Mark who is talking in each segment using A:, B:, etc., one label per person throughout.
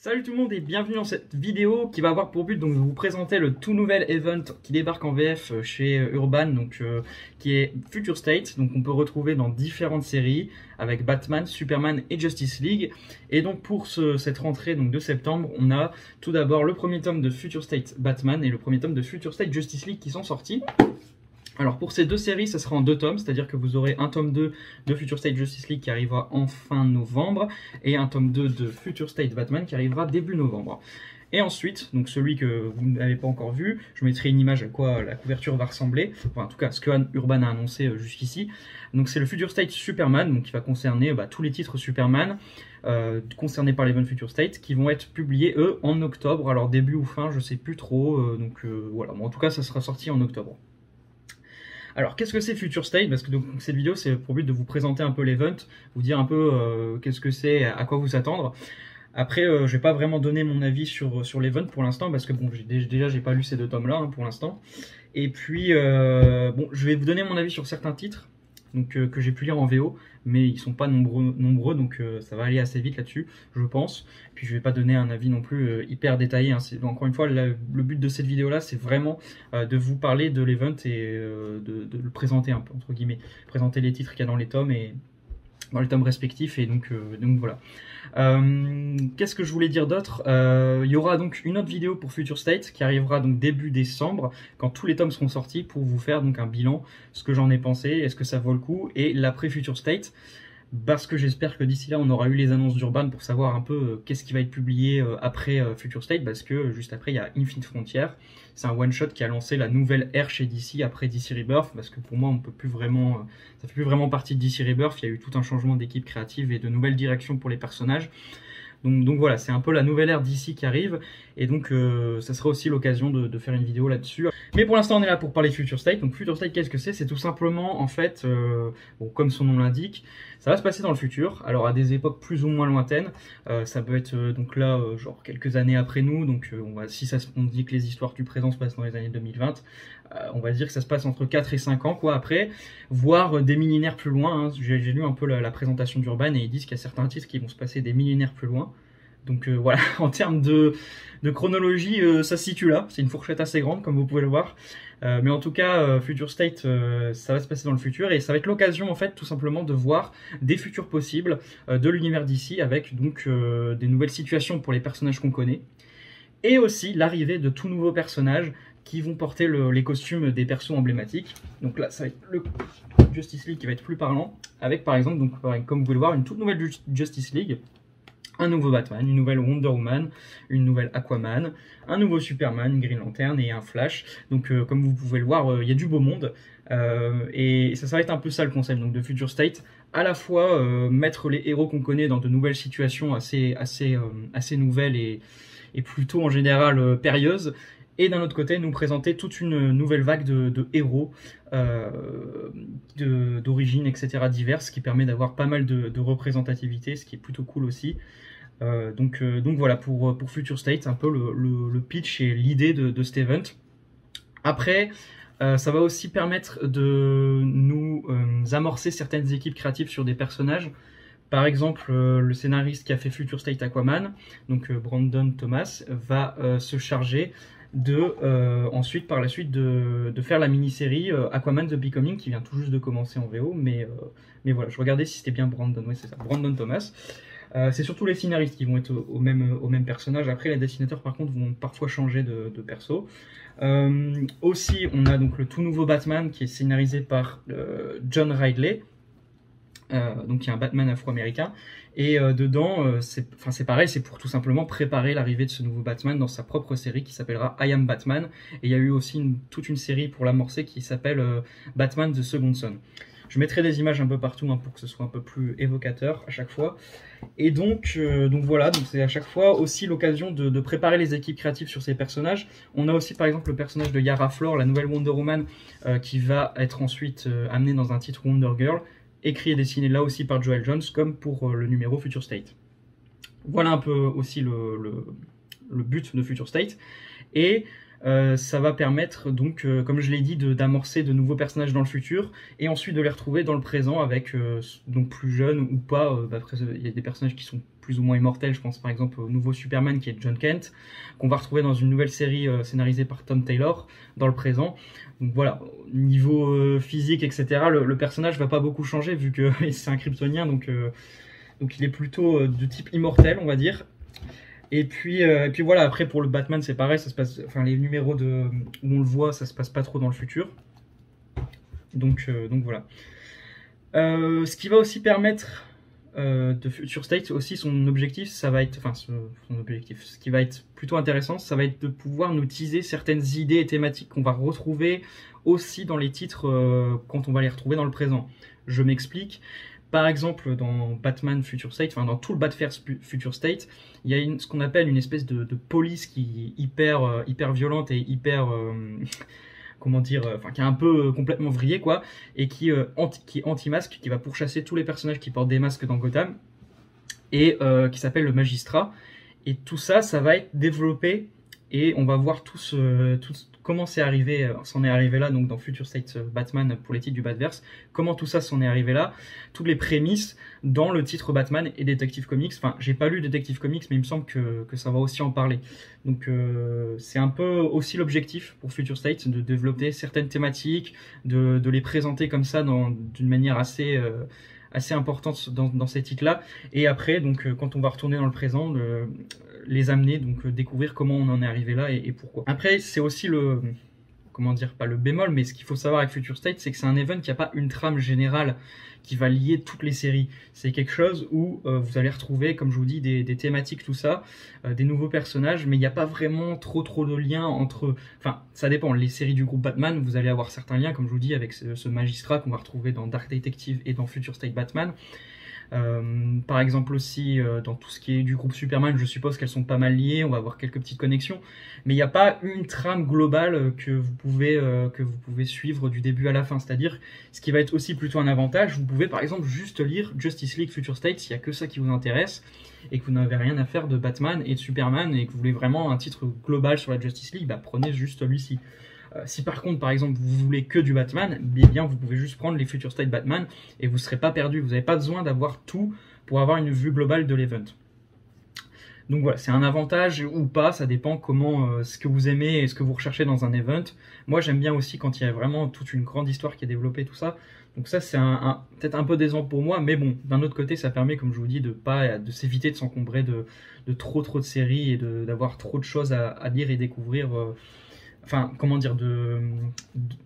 A: Salut tout le monde et bienvenue dans cette vidéo qui va avoir pour but donc, de vous présenter le tout nouvel event qui débarque en VF chez Urban, qui est Future State. Donc on peut retrouver dans différentes séries avec Batman, Superman et Justice League. Et donc pour cette rentrée donc, de septembre, on a tout d'abord le premier tome de Future State Batman et le premier tome de Future State Justice League qui sont sortis. Alors pour ces deux séries, ça sera en deux tomes, c'est-à-dire que vous aurez un tome 2 de Future State Justice League qui arrivera en fin novembre et un tome 2 de Future State Batman qui arrivera début novembre. Et ensuite, donc celui que vous n'avez pas encore vu, je mettrai une image à quoi la couverture va ressembler, enfin, en tout cas ce que Urban a annoncé jusqu'ici. Donc c'est le Future State Superman, donc qui va concerner tous les titres Superman concernés par l'event Future State, qui vont être publiés eux en octobre, alors début ou fin, je sais plus trop, voilà, bon, en tout cas ça sera sorti en octobre. Alors, qu'est-ce que c'est Future State? Parce que donc, cette vidéo, c'est pour but de vous présenter un peu l'event, vous dire un peu qu'est-ce que c'est, à quoi vous attendre. Après, je vais pas vraiment donner mon avis sur l'event pour l'instant, parce que bon, déjà, j'ai pas lu ces deux tomes-là pour l'instant. Et puis, bon, je vais vous donner mon avis sur certains titres donc, que j'ai pu lire en VO, mais ils sont pas nombreux donc ça va aller assez vite là-dessus, je pense. Puis je vais pas donner un avis non plus hyper détaillé, hein. Encore une fois, le but de cette vidéo-là, c'est vraiment de vous parler de l'event et de le présenter un peu, entre guillemets, présenter les titres qu'il y a dans les tomes et dans les tomes respectifs, et donc voilà. Qu'est-ce que je voulais dire d'autre? Il y aura donc une autre vidéo pour Future State qui arrivera donc début décembre, quand tous les tomes seront sortis, pour vous faire donc un bilan, ce que j'en ai pensé, est-ce que ça vaut le coup, et l'après Future State, parce que j'espère que d'ici là on aura eu les annonces d'Urban pour savoir un peu qu'est-ce qui va être publié après Future State, parce que juste après il y a Infinite Frontier, c'est un one-shot qui a lancé la nouvelle ère chez DC après DC Rebirth, parce que pour moi on peut plus vraiment, ça fait plus vraiment partie de DC Rebirth, il y a eu tout un changement d'équipe créative et de nouvelles directions pour les personnages. Donc voilà, c'est un peu la nouvelle ère d'ici qui arrive, et donc ça sera aussi l'occasion de faire une vidéo là-dessus. Mais pour l'instant on est là pour parler de Future State. Donc Future State, qu'est-ce que c'est? C'est tout simplement, en fait, bon, comme son nom l'indique, ça va se passer dans le futur, alors à des époques plus ou moins lointaines. Ça peut être donc là, genre quelques années après nous, donc si on dit que les histoires du présent se passent dans les années 2020, on va dire que ça se passe entre 4 et 5 ans, quoi, après, voire des millénaires plus loin, hein. J'ai lu un peu la présentation d'Urban et ils disent qu'il y a certains titres qui vont se passer des millénaires plus loin. Donc voilà, en termes de chronologie, ça se situe là, c'est une fourchette assez grande comme vous pouvez le voir. Mais en tout cas, Future State, ça va se passer dans le futur, et ça va être l'occasion en fait tout simplement de voir des futurs possibles de l'univers d'ici, avec donc des nouvelles situations pour les personnages qu'on connaît, et aussi l'arrivée de tout nouveaux personnages qui vont porter les costumes des persos emblématiques. Donc là, ça va être le Justice League qui va être plus parlant, avec par exemple, donc, comme vous pouvez le voir, une toute nouvelle Justice League, un nouveau Batman, une nouvelle Wonder Woman, une nouvelle Aquaman, un nouveau Superman, une Green Lantern et un Flash. Donc comme vous pouvez le voir, il y a du beau monde, et ça va être un peu ça le concept donc, de Future State, à la fois mettre les héros qu'on connaît dans de nouvelles situations assez nouvelles et plutôt en général périlleuses, et d'un autre côté nous présenter toute une nouvelle vague de héros d'origines etc. diverses, qui permet d'avoir pas mal de représentativité, ce qui est plutôt cool aussi. Donc voilà pour Future State, un peu le pitch et l'idée de cet event. Après, ça va aussi permettre de nous amorcer certaines équipes créatives sur des personnages. Par exemple, le scénariste qui a fait Future State Aquaman, donc Brandon Thomas, va se charger ensuite par la suite de faire la mini-série Aquaman The Becoming, qui vient tout juste de commencer en VO, mais voilà, je regardais si c'était bien Brandon, oui c'est ça, Brandon Thomas. C'est surtout les scénaristes qui vont être au même personnage. Après, les dessinateurs par contre vont parfois changer de perso. Aussi, on a donc le tout nouveau Batman qui est scénarisé par John Ridley, donc qui est un Batman afro-américain, et dedans c'est pareil, c'est pour tout simplement préparer l'arrivée de ce nouveau Batman dans sa propre série qui s'appellera I Am Batman, et il y a eu aussi toute une série pour l'amorcer qui s'appelle Batman The Second Son. Je mettrai des images un peu partout pour que ce soit un peu plus évocateur à chaque fois. Et donc voilà, donc c'est à chaque fois aussi l'occasion de préparer les équipes créatives sur ces personnages. On a aussi par exemple le personnage de Yara Flor, la nouvelle Wonder Woman, qui va être ensuite amenée dans un titre Wonder Girl, écrit et dessiné là aussi par Joel Jones, comme pour le numéro Future State. Voilà un peu aussi le but de Future State. Et ça va permettre donc, comme je l'ai dit, d'amorcer de nouveaux personnages dans le futur, et ensuite de les retrouver dans le présent avec donc plus jeunes ou pas. Après, il y a des personnages qui sont plus ou moins immortels. Je pense par exemple au nouveau Superman qui est John Kent, qu'on va retrouver dans une nouvelle série scénarisée par Tom Taylor dans le présent. Donc voilà, niveau physique, etc., le personnage va pas beaucoup changer vu que c'est un Kryptonien, donc il est plutôt de type immortel, on va dire. Et puis voilà, après pour le Batman c'est pareil, ça se passe, enfin les numéros où on le voit, ça se passe pas trop dans le futur. Donc voilà. Ce qui va aussi permettre de Future State aussi, son objectif, ça va être, enfin son objectif, ce qui va être plutôt intéressant, ça va être de pouvoir nous teaser certaines idées et thématiques qu'on va retrouver aussi dans les titres quand on va les retrouver dans le présent. Je m'explique. Par exemple, dans Batman Future State, enfin dans tout le Batverse Future State, il y a ce qu'on appelle une espèce de police qui est hyper violente et hyper comment dire, enfin qui est un peu complètement vrillée quoi, et qui est anti-masque, qui va pourchasser tous les personnages qui portent des masques dans Gotham, et qui s'appelle le Magistrat. Et tout ça, ça va être développé, et on va voir tout comment c'en est arrivé là, donc dans Future State Batman pour les titres du Batverse, comment tout ça s'en est arrivé là, toutes les prémices dans le titre Batman et Detective Comics. Enfin, j'ai pas lu Detective Comics, mais il me semble que ça va aussi en parler. Donc c'est un peu aussi l'objectif pour Future State, de développer certaines thématiques, de les présenter comme ça d'une manière assez importante dans ces titres-là. Et après, donc quand on va retourner dans le présent, les amener, donc découvrir comment on en est arrivé là et pourquoi. Après, c'est aussi comment dire, pas le bémol, mais ce qu'il faut savoir avec Future State, c'est que c'est un event qui n'a pas une trame générale qui va lier toutes les séries. C'est quelque chose où vous allez retrouver, comme je vous dis, des thématiques, tout ça, des nouveaux personnages, mais il n'y a pas vraiment trop de liens entre... Enfin, ça dépend. Les séries du groupe Batman, vous allez avoir certains liens, comme je vous dis, avec ce magistrat qu'on va retrouver dans Dark Detective et dans Future State Batman. Par exemple aussi dans tout ce qui est du groupe Superman, je suppose qu'elles sont pas mal liées, on va avoir quelques petites connexions, mais il n'y a pas une trame globale que vous pouvez suivre du début à la fin. C'est-à-dire, ce qui va être aussi plutôt un avantage, vous pouvez par exemple juste lire Justice League Future State s'il n'y a que ça qui vous intéresse et que vous n'avez rien à faire de Batman et de Superman et que vous voulez vraiment un titre global sur la Justice League, bah prenez juste celui-ci. Si par contre, par exemple, vous voulez que du Batman, eh bien vous pouvez juste prendre les Future State Batman et vous ne serez pas perdu. Vous n'avez pas besoin d'avoir tout pour avoir une vue globale de l'event. Donc voilà, c'est un avantage ou pas, ça dépend comment ce que vous aimez et ce que vous recherchez dans un event. Moi j'aime bien aussi quand il y a vraiment toute une grande histoire qui est développée, tout ça. Donc ça c'est peut-être un peu décevant pour moi, mais bon, d'un autre côté ça permet, comme je vous dis, de s'éviter de s'encombrer de trop de séries et d'avoir trop de choses à lire et découvrir. Enfin, comment dire,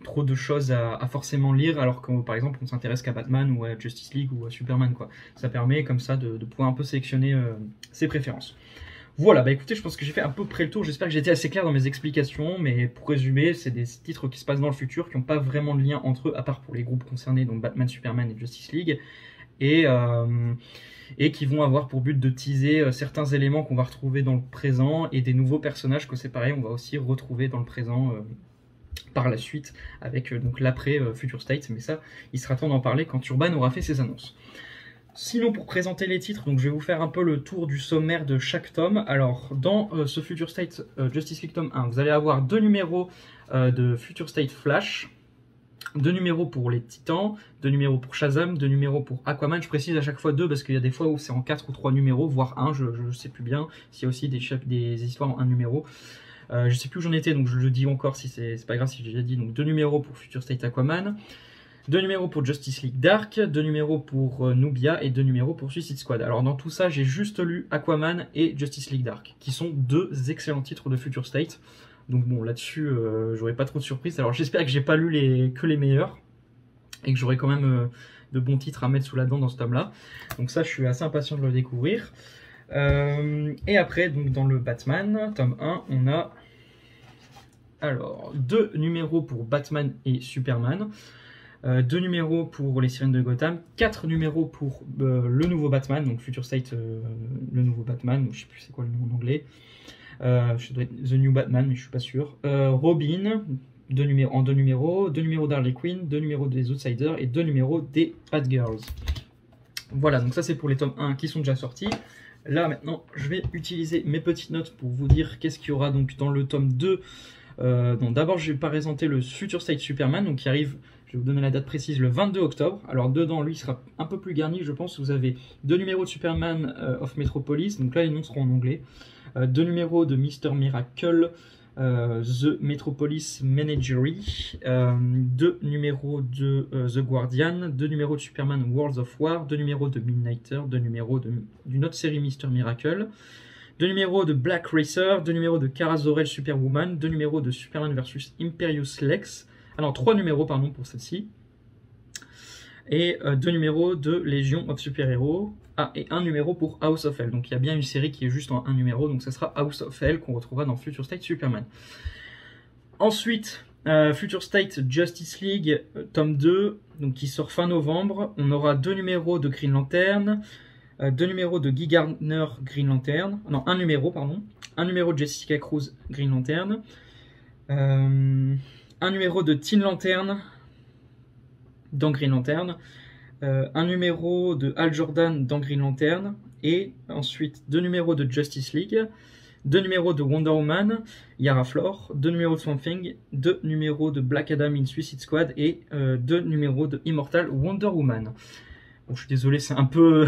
A: trop de choses à forcément lire, alors que par exemple on s'intéresse qu'à Batman ou à Justice League ou à Superman, quoi. Ça permet comme ça de pouvoir un peu sélectionner ses préférences. Voilà, bah écoutez, je pense que j'ai fait à peu près le tour. J'espère que j'ai été assez clair dans mes explications, mais pour résumer, c'est des titres qui se passent dans le futur, qui n'ont pas vraiment de lien entre eux, à part pour les groupes concernés, donc Batman, Superman et Justice League, et qui vont avoir pour but de teaser certains éléments qu'on va retrouver dans le présent et des nouveaux personnages que c'est pareil, on va aussi retrouver dans le présent par la suite avec donc l'après Future State, mais ça, il sera temps d'en parler quand Urban aura fait ses annonces. Sinon, pour présenter les titres, donc je vais vous faire un peu le tour du sommaire de chaque tome. Alors, dans ce Future State Justice League tome 1, vous allez avoir 2 numéros de Future State Flash, 2 numéros pour les Titans, 2 numéros pour Shazam, 2 numéros pour Aquaman. Je précise à chaque fois 2 parce qu'il y a des fois où c'est en 4 ou 3 numéros, voire 1, je ne sais plus bien. S'il y a aussi des histoires en 1 numéro. Je sais plus où j'en étais, donc je le dis encore si c'est pas grave si j'ai déjà dit. Donc 2 numéros pour Future State Aquaman, 2 numéros pour Justice League Dark, 2 numéros pour Nubia et 2 numéros pour Suicide Squad. Alors dans tout ça, j'ai juste lu Aquaman et Justice League Dark, qui sont 2 excellents titres de Future State. Donc bon, là-dessus, j'aurai pas trop de surprises. Alors j'espère que j'ai pas lu que les meilleurs, et que j'aurai quand même de bons titres à mettre sous la dent dans ce tome-là. Donc ça, je suis assez impatient de le découvrir. Et après, donc dans le Batman, tome 1, on a alors 2 numéros pour Batman et Superman, 2 numéros pour les Sirènes de Gotham, 4 numéros pour le nouveau Batman, donc Future State, le nouveau Batman, je sais plus c'est quoi le nom en anglais, je dois être The New Batman, mais je suis pas sûr, Robin, 2 numéros, 2 numéros d'Harley Quinn, 2 numéros des Outsiders et 2 numéros des Bad Girls. Voilà, donc ça c'est pour les tomes 1 qui sont déjà sortis. Là maintenant, je vais utiliser mes petites notes pour vous dire qu'est-ce qu'il y aura donc dans le tome 2. Donc d'abord je vais présenter le Future State Superman, donc qui arrive Je vais vous donner la date précise, le 22 octobre. Alors dedans, lui, il sera un peu plus garni, je pense. Vous avez 2 numéros de Superman of Metropolis, donc là, les noms seront en anglais. 2 numéros de Mr. Miracle, The Metropolis Menagerie, 2 numéros de The Guardian, 2 numéros de Superman Worlds of War, 2 numéros de Midnighter, 2 numéros d'une autre série Mr. Miracle, 2 numéros de Black Racer, 2 numéros de Kara Zor-El Superwoman, 2 numéros de Superman vs Imperius Lex, alors 3 numéros pardon pour celle-ci, et 2 numéros de Legion of Super Heroes, et 1 numéro pour House of L. Donc il y a bien une série qui est juste en 1 numéro, donc ça sera House of L qu'on retrouvera dans Future State Superman. Ensuite, Future State Justice League, tome 2, donc qui sort fin novembre. On aura 2 numéros de Green Lantern, 2 numéros de Guy Gardner Green Lantern, non, 1 numéro, pardon, 1 numéro de Jessica Cruz Green Lantern, 1 numéro de Teen Lantern dans Green Lantern, 1 numéro de Hal Jordan dans Green Lantern, et ensuite 2 numéros de Justice League, 2 numéros de Wonder Woman, Yara Flor, 2 numéros de Swamp Thing, 2 numéros de Black Adam in Suicide Squad et 2 numéros de Immortal Wonder Woman. Bon, je suis désolé, c'est un peu,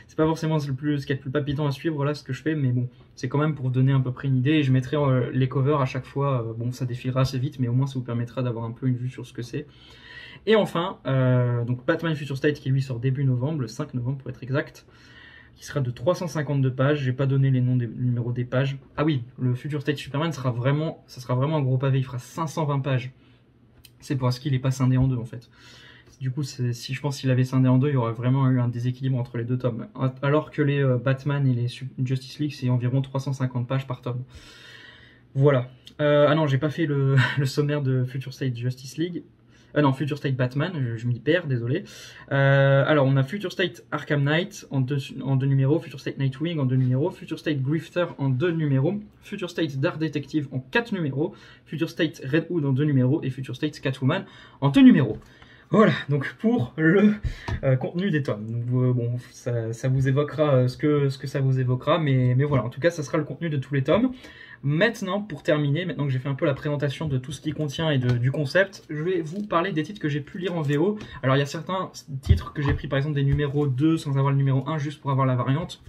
A: c'est pas forcément ce qu'il y a de plus palpitant à suivre là ce que je fais, mais bon, c'est quand même pour vous donner à peu près une idée, et je mettrai les covers à chaque fois. Bon, ça défilera assez vite, mais au moins ça vous permettra d'avoir un peu une vue sur ce que c'est. Et enfin, donc Batman Future State qui lui sort début novembre, le 5 novembre pour être exact, qui sera de 352 pages. J'ai pas donné les noms des numéros des pages. Ah oui, le Future State Superman ça sera vraiment un gros pavé, il fera 520 pages. C'est parce qu'il est pas scindé en deux en fait. Du coup, si je pense qu'il avait scindé en deux, il y aurait vraiment eu un déséquilibre entre les deux tomes. Alors que les Batman et les Justice League, c'est environ 350 pages par tome. Voilà. Ah non, j'ai pas fait le sommaire de Future State Justice League. Non, Future State Batman, je m'y perds, désolé. Alors, on a Future State Arkham Knight en deux numéros, Future State Nightwing en 2 numéros, Future State Grifter en 2 numéros, Future State Dark Detective en 4 numéros, Future State Red Hood en 2 numéros et Future State Catwoman en 2 numéros. Voilà, donc pour le contenu des tomes. Donc, bon, ça vous évoquera ce que ça vous évoquera, mais voilà, en tout cas, ça sera le contenu de tous les tomes. Maintenant, pour terminer, maintenant que j'ai fait un peu la présentation de tout ce qui contient et du concept, je vais vous parler des titres que j'ai pu lire en VO. Alors, il y a certains titres que j'ai pris, par exemple, des numéros 2 sans avoir le numéro 1, juste pour avoir la variante.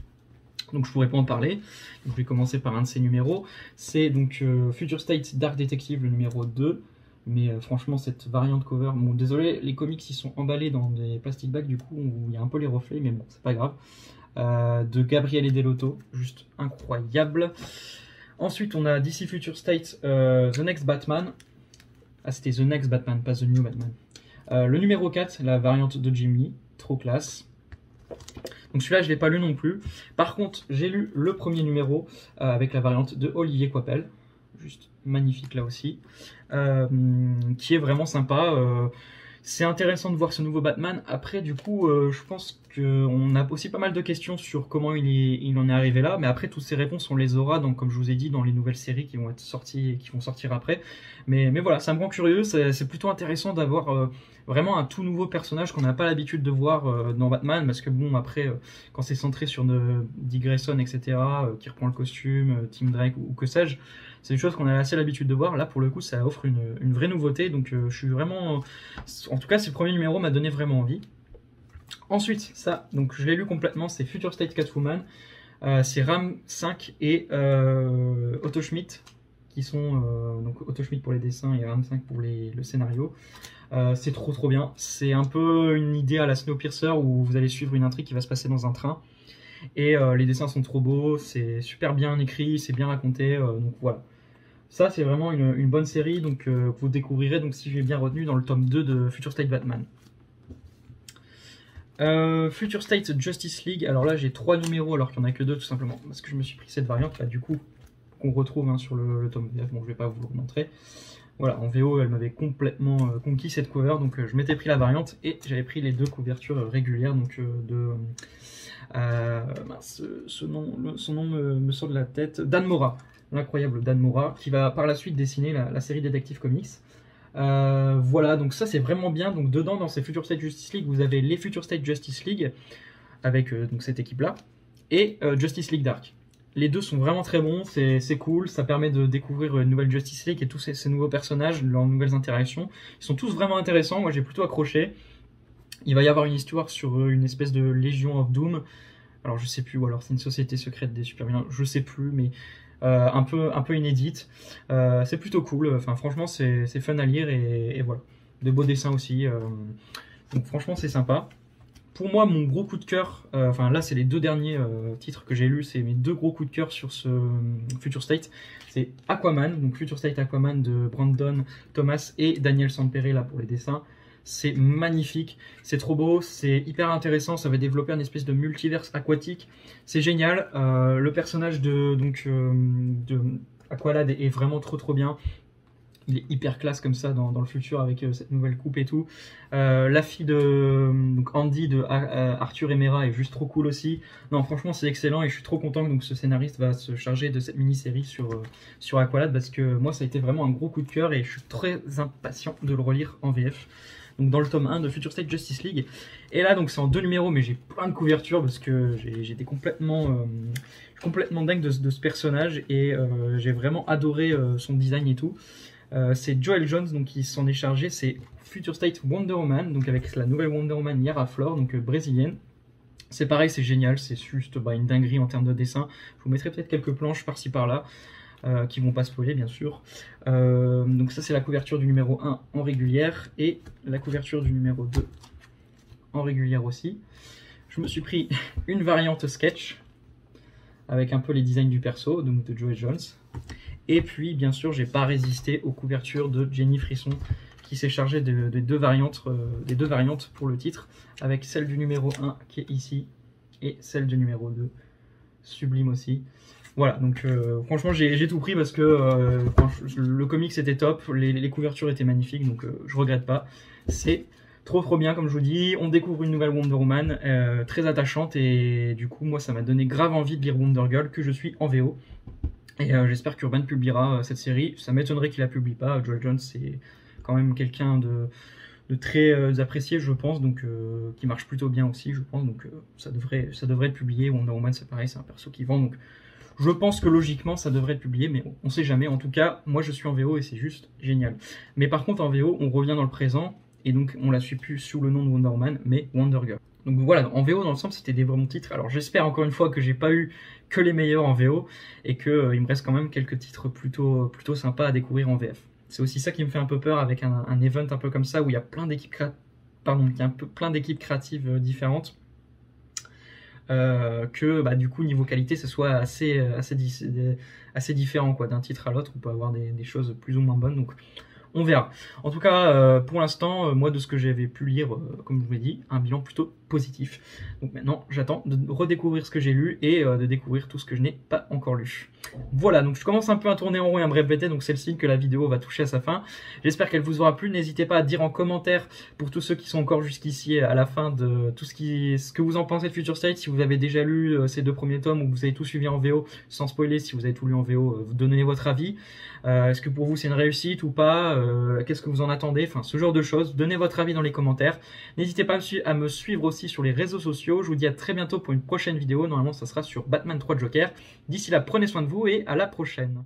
A: Donc, je pourrais pas en parler. Donc, je vais commencer par un de ces numéros. C'est donc Future State Dark Detective, le numéro 2. Mais franchement, cette variante cover, bon, désolé, les comics ils sont emballés dans des plastic bags, du coup, il y a un peu les reflets, mais bon, c'est pas grave. De Gabriele Delotto, juste incroyable. Ensuite, on a DC Future State, The Next Batman. Ah, c'était The Next Batman, pas The New Batman. Le numéro 4, la variante de Jimmy, trop classe. Donc celui-là, je ne l'ai pas lu non plus. Par contre, j'ai lu le premier numéro avec la variante de Olivier Coipel. Juste magnifique là aussi. Qui est vraiment sympa. C'est intéressant de voir ce nouveau Batman. Après, du coup, je pense qu'on a aussi pas mal de questions sur comment il en est arrivé là. Mais après, toutes ces réponses, on les aura, donc, comme je vous ai dit, dans les nouvelles séries qui vont être sorties et qui vont sortir après. Mais voilà, ça me rend curieux. C'est plutôt intéressant d'avoir vraiment un tout nouveau personnage qu'on n'a pas l'habitude de voir dans Batman. Parce que bon, après, quand c'est centré sur Dick Grayson, etc., qui reprend le costume, Tim Drake ou que sais-je, c'est une chose qu'on a assez l'habitude de voir. Là, pour le coup, ça offre une vraie nouveauté. Donc, je suis vraiment... En tout cas, ce premier numéro m'a donné vraiment envie. Ensuite, ça, donc je l'ai lu complètement, c'est Future State Catwoman. C'est Ram 5 et Otto Schmidt, qui sont... donc Otto Schmidt pour les dessins et Ram 5 pour le scénario. C'est trop bien. C'est un peu une idée à la Snowpiercer où vous allez suivre une intrigue qui va se passer dans un train. Et les dessins sont trop beaux, c'est super bien écrit, c'est bien raconté, donc voilà. Ça, c'est vraiment une bonne série, donc vous découvrirez, donc si j'ai bien retenu, dans le tome 2 de Future State Batman. Future State Justice League, alors là j'ai 3 numéros alors qu'il n'y en a que 2 tout simplement, parce que je me suis pris cette variante là du coup, qu'on retrouve sur le tome VF, bon je vais pas vous le montrer. Voilà, en VO elle m'avait complètement conquis cette cover, donc je m'étais pris la variante et j'avais pris les 2 couvertures régulières, donc son nom me sort de la tête, Dan Mora, l'incroyable Dan Mora, qui va par la suite dessiner la série Detective Comics. Voilà, donc ça c'est vraiment bien. Donc dedans, dans ces Future State Justice League, vous avez les Future State Justice League avec donc cette équipe là et Justice League Dark. Les deux sont vraiment très bons, c'est cool, ça permet de découvrir une nouvelle Justice League et tous ces nouveaux personnages, leurs nouvelles interactions. Ils sont tous vraiment intéressants, moi j'ai plutôt accroché. Il va y avoir une histoire sur une espèce de Légion of Doom. Alors je sais plus, ou alors c'est une société secrète des super vilains, je sais plus, mais un peu inédite. C'est plutôt cool, enfin franchement c'est fun à lire et voilà. Des beaux dessins aussi, donc franchement c'est sympa. Pour moi, mon gros coup de cœur, enfin là c'est les deux derniers titres que j'ai lus, c'est mes deux gros coups de cœur sur ce Future State. C'est Aquaman, donc Future State Aquaman de Brandon Thomas et Daniel Sampere là pour les dessins. C'est magnifique, c'est trop beau, c'est hyper intéressant, ça va développer un espèce de multiverse aquatique. C'est génial, le personnage de Aqualad est vraiment trop bien. Il est hyper classe comme ça dans le futur avec cette nouvelle coupe et tout. La fille de donc Andy de Arthur et Mera est juste trop cool aussi. Non, franchement, c'est excellent et je suis trop content que donc, ce scénariste va se charger de cette mini-série sur Aqualad parce que moi, ça a été vraiment un gros coup de cœur et je suis très impatient de le relire en VF. Donc dans le tome 1 de Future State Justice League. Et là, donc c'est en 2 numéros, mais j'ai plein de couvertures parce que j'étais complètement dingue de ce personnage et j'ai vraiment adoré son design et tout. C'est Joel Jones donc, qui s'en est chargé, c'est Future State Wonder Woman, donc avec la nouvelle Wonder Woman Yara Flor, donc brésilienne. C'est pareil, c'est génial, c'est juste une dinguerie en termes de dessin. Je vous mettrai peut-être quelques planches par-ci par-là, qui vont pas spoiler bien sûr. Donc ça c'est la couverture du numéro 1 en régulière, et la couverture du numéro 2 en régulière aussi. Je me suis pris une variante sketch, avec un peu les designs du perso, donc de Joel Jones. Et puis, bien sûr, j'ai pas résisté aux couvertures de Jenny Frisson, qui s'est chargée des deux variantes pour le titre, avec celle du numéro 1 qui est ici, et celle du numéro 2, sublime aussi. Voilà, donc franchement, j'ai tout pris parce que le comics était top, les couvertures étaient magnifiques, donc je regrette pas. C'est trop bien, comme je vous dis. On découvre une nouvelle Wonder Woman, très attachante, et du coup, moi, ça m'a donné grave envie de lire Wonder Girl, que je suis en VO. Et j'espère qu'Urban publiera cette série. Ça m'étonnerait qu'il la publie pas. Joel Jones, c'est quand même quelqu'un de très apprécié, je pense, donc qui marche plutôt bien aussi, je pense. Donc ça devrait être publié. Wonder Woman, c'est pareil, c'est un perso qui vend. Donc je pense que logiquement, ça devrait être publié, mais on sait jamais. En tout cas, moi, je suis en VO et c'est juste génial. Mais par contre, en VO, on revient dans le présent. Et donc, on la suit plus sous le nom de Wonder Woman, mais Wonder Girl. Donc voilà, en VO, dans l'ensemble, c'était des bons titres. Alors j'espère encore une fois que j'ai pas eu que les meilleurs en VO et qu'il me reste quand même quelques titres plutôt sympas à découvrir en VF. C'est aussi ça qui me fait un peu peur avec un event un peu comme ça où il y a plein d'équipes créatives différentes. Que du coup niveau qualité ce soit assez différent quoi. D'un titre à l'autre on peut avoir des choses plus ou moins bonnes, donc on verra. En tout cas, pour l'instant, moi de ce que j'avais pu lire, comme je vous l'ai dit, un bilan plutôt positif. Donc maintenant, j'attends de redécouvrir ce que j'ai lu et de découvrir tout ce que je n'ai pas encore lu. Voilà, donc je commence un peu à tourner en rond et à me répéter, donc c'est le signe que la vidéo va toucher à sa fin. J'espère qu'elle vous aura plu. N'hésitez pas à dire en commentaire, pour tous ceux qui sont encore jusqu'ici à la fin, de tout ce que vous en pensez de Future State, si vous avez déjà lu ces 2 premiers tomes ou que vous avez tout suivi en VO, sans spoiler, si vous avez tout lu en VO, vous donnez votre avis. Est-ce que pour vous c'est une réussite ou pas? Qu'est-ce que vous en attendez? Enfin, ce genre de choses. Donnez votre avis dans les commentaires. N'hésitez pas à me suivre aussi sur les réseaux sociaux. Je vous dis à très bientôt pour une prochaine vidéo. Normalement, ça sera sur Batman 3 Joker. D'ici là, prenez soin de vous et à la prochaine.